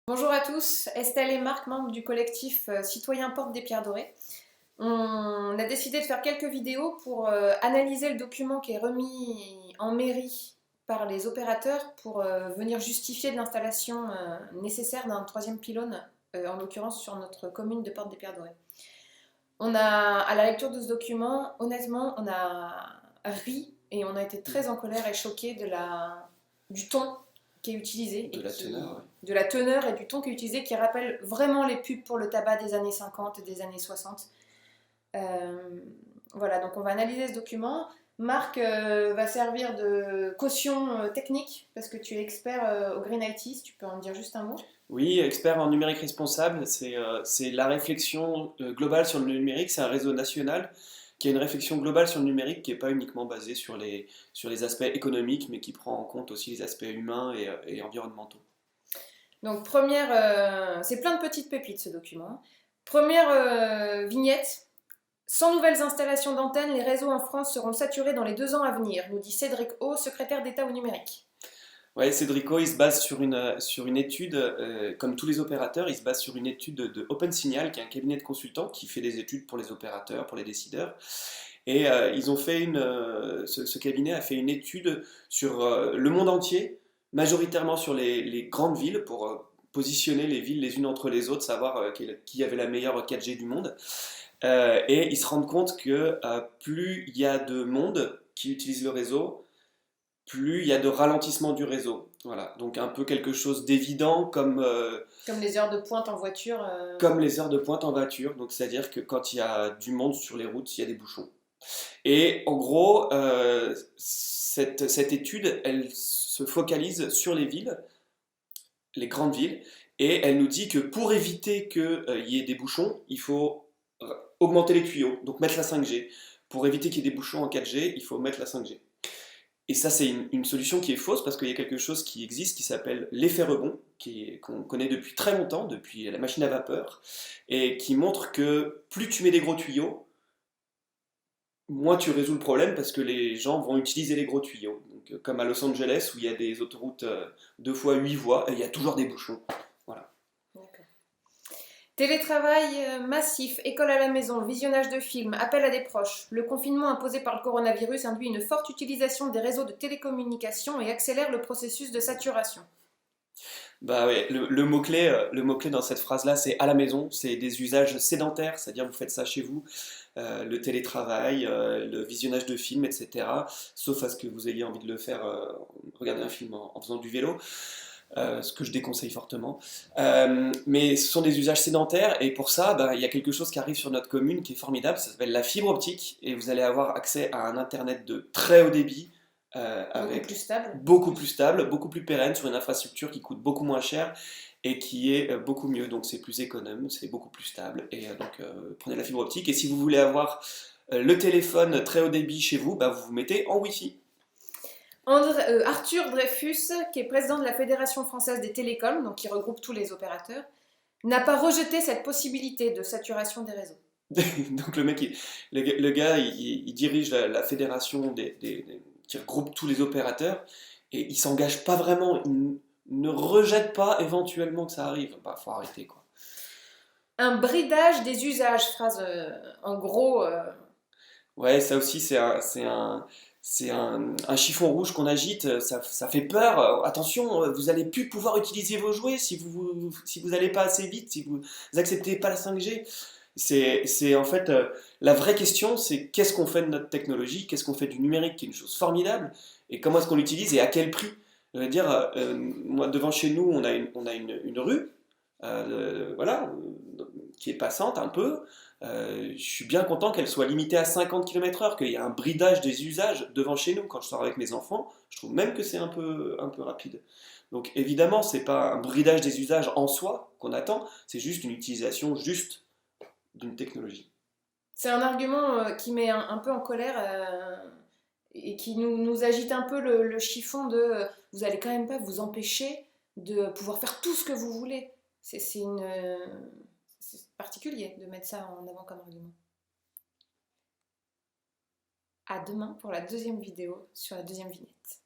Bonjour à tous, Estelle et Marc, membres du collectif Citoyens Porte des Pierres Dorées. On a décidé de faire quelques vidéos pour analyser le document qui est remis en mairie par les opérateurs pour venir justifier de l'installation nécessaire d'un troisième pylône, en l'occurrence sur notre commune de Porte des Pierres Dorées. À la lecture de ce document, honnêtement, on a ri et on a été très en colère et choqués du ton qui est utilisé. De la teneur et du ton qui est utilisé, qui rappelle vraiment les pubs pour le tabac des années 50 et des années 60. Voilà, donc on va analyser ce document. Marc va servir de caution technique, parce que tu es expert au Green IT, si tu peux en dire juste un mot. Oui, expert en numérique responsable, c'est la réflexion globale sur le numérique, c'est un réseau national qui a une réflexion globale sur le numérique qui n'est pas uniquement basée sur les aspects économiques, mais qui prend en compte aussi les aspects humains et environnementaux. Donc c'est plein de petites pépites ce document. Première vignette, sans nouvelles installations d'antennes, les réseaux en France seront saturés dans les 2 ans à venir, nous dit Cédric O, secrétaire d'État au numérique. Ouais, Cédrico, il se base sur une étude, comme tous les opérateurs, il se base sur une étude de OpenSignal, qui est un cabinet de consultants qui fait des études pour les opérateurs, pour les décideurs. Et ils ont fait ce cabinet a fait une étude sur le monde entier, majoritairement sur les grandes villes, pour positionner les villes les unes entre les autres, savoir qui avait la meilleure 4G du monde. Et ils se rendent compte que plus il y a de monde qui utilise le réseau, plus il y a de ralentissement du réseau. Voilà, donc un peu quelque chose d'évident comme les heures de pointe en voiture. Comme les heures de pointe en voiture, donc c'est-à-dire que quand il y a du monde sur les routes, il y a des bouchons. Et en gros, cette étude, elle se focalise sur les villes, les grandes villes, et elle nous dit que pour éviter qu'il y ait des bouchons, il faut augmenter les tuyaux, donc mettre la 5G. Pour éviter qu'il y ait des bouchons en 4G, il faut mettre la 5G. Et ça, c'est une solution qui est fausse parce qu'il y a quelque chose qui existe qui s'appelle l'effet rebond, qu'on connaît depuis très longtemps, depuis la machine à vapeur, et qui montre que plus tu mets des gros tuyaux, moins tu résous le problème parce que les gens vont utiliser les gros tuyaux. Donc, comme à Los Angeles où il y a des autoroutes 2 fois 8 voies, et il y a toujours des bouchons. Voilà. D'accord. Télétravail massif, école à la maison, visionnage de films, appel à des proches. Le confinement imposé par le coronavirus induit une forte utilisation des réseaux de télécommunications et accélère le processus de saturation. Bah ouais, le mot-clé dans cette phrase-là, c'est à la maison, c'est des usages sédentaires, c'est-à-dire vous faites ça chez vous, le télétravail, le visionnage de films, etc. Sauf à ce que vous ayez envie de le faire, regarder un film en faisant du vélo, ce que je déconseille fortement. Mais ce sont des usages sédentaires et pour ça, bah, il y a quelque chose qui arrive sur notre commune qui est formidable, ça s'appelle la fibre optique et vous allez avoir accès à un internet de très haut débit Beaucoup plus stable. beaucoup plus stable, beaucoup plus pérenne sur une infrastructure qui coûte beaucoup moins cher et qui est beaucoup mieux. Donc c'est plus économe, c'est beaucoup plus stable. Et donc prenez la fibre optique. Et si vous voulez avoir le téléphone très haut débit chez vous, bah, vous vous mettez en Wi-Fi. Arthur Dreyfus, qui est président de la Fédération française des télécoms, donc qui regroupe tous les opérateurs, n'a pas rejeté cette possibilité de saturation des réseaux. Donc le gars, il dirige la fédération qui regroupe tous les opérateurs et il s'engage pas vraiment, il ne rejette pas éventuellement que ça arrive. Bah, faut arrêter quoi. Un bridage des usages, phrase en gros. Ouais, ça aussi c'est un chiffon rouge qu'on agite, ça fait peur. Attention, vous allez plus pouvoir utiliser vos jouets si vous allez pas assez vite, si vous acceptez pas la 5G. C'est en fait la vraie question, c'est qu'est-ce qu'on fait de notre technologie, qu'est-ce qu'on fait du numérique, qui est une chose formidable, et comment est-ce qu'on l'utilise et à quel prix. Je veux dire, moi devant chez nous, on a une rue, voilà, qui est passante un peu. Je suis bien content qu'elle soit limitée à 50 km/h, qu'il y ait un bridage des usages devant chez nous. Quand je sors avec mes enfants, je trouve même que c'est un peu rapide. Donc évidemment, c'est pas un bridage des usages en soi qu'on attend, c'est juste une utilisation juste d'une technologie. C'est un argument qui met un peu en colère et qui nous agite un peu le chiffon de vous allez quand même pas vous empêcher de pouvoir faire tout ce que vous voulez. C'est particulier de mettre ça en avant comme argument. À demain pour la deuxième vidéo sur la deuxième vignette.